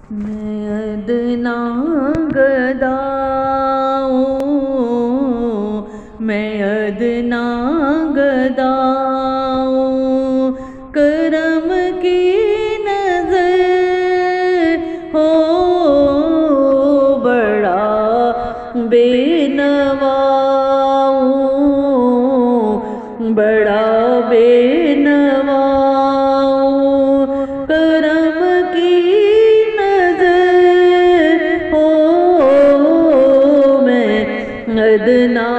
मैं अदना गदाऊं, मैं अदना गदाऊं, करम की नजर हो बड़ा बेनवाऊं, बड़ा बेनवाऊं, करम की अदना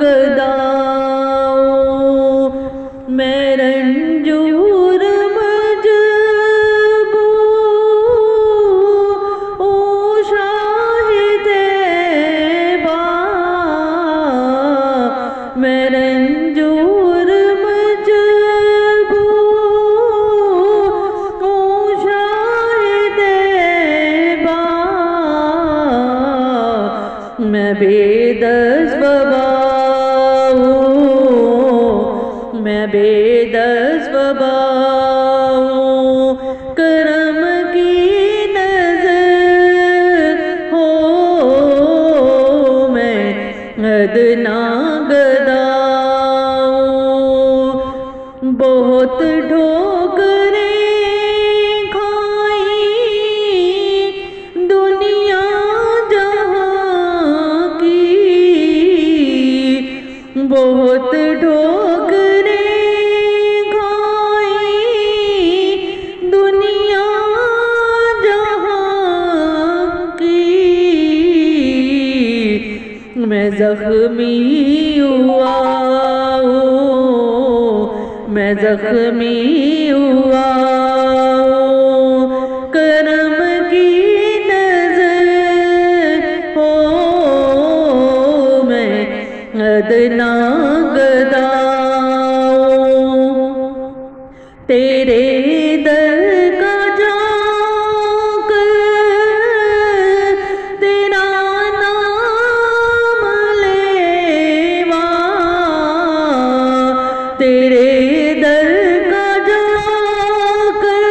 गदाऊं, मैं रंजूर मजबूर ओ शाहिदे बा, मैं रंजूर मजबूर ओ शाहिदे बा, मैं बेदस बबाऊं, मैं बेदस बबाऊं, करम की नजर हो मैं अदना गदाऊं। बहुत ठोकरें खाई दुनिया बहुत ठोकरें खाई दुनिया जहां की, मैं जख्मी हुआ हूँ, मैं जख्मी हुआ हूँ, करम की नजर हो मैं अदना गदाऊं। तेरे दर का जाकर तेरा नाम लेवा, तेरे दर का जाकर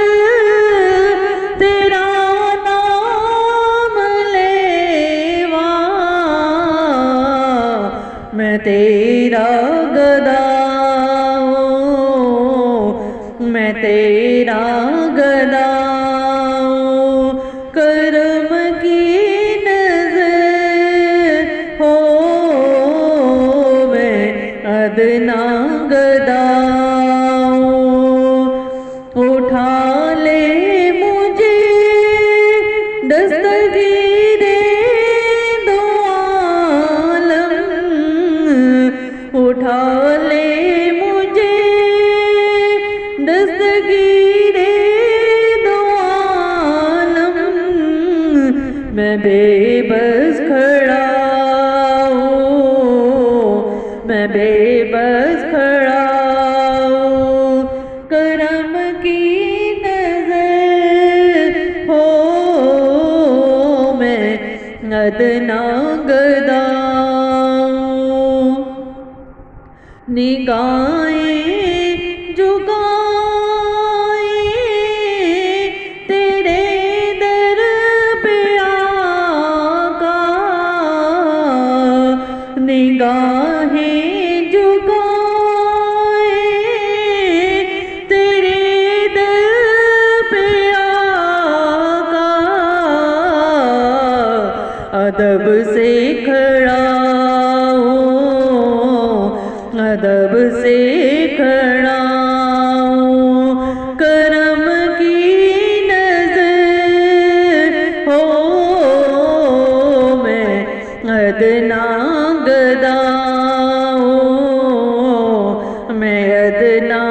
तेरा नाम लेवा, मैं तेरा गदाऊं, मैं तेरा गदाऊं, करम की नजर हो मैं अदना गदाऊं। उठा ले मुझे दस्तगीरे दो आलम, उठा ले मुझे दस्तगीरे दो आलम, मैं बेबस खड़ा हूँ, मैं बेबस खड़ा हूँ, करम की नजर हो मैं अदना गदाऊं। निगाहें झुकाए तेरे दर पे आका, निगाहें झुकाए तेरे दर पे आका, अदब से खड़ा अदब से खड़ा हूँ, करम की नजर हो मैं अदना गदाऊं, मैं अदना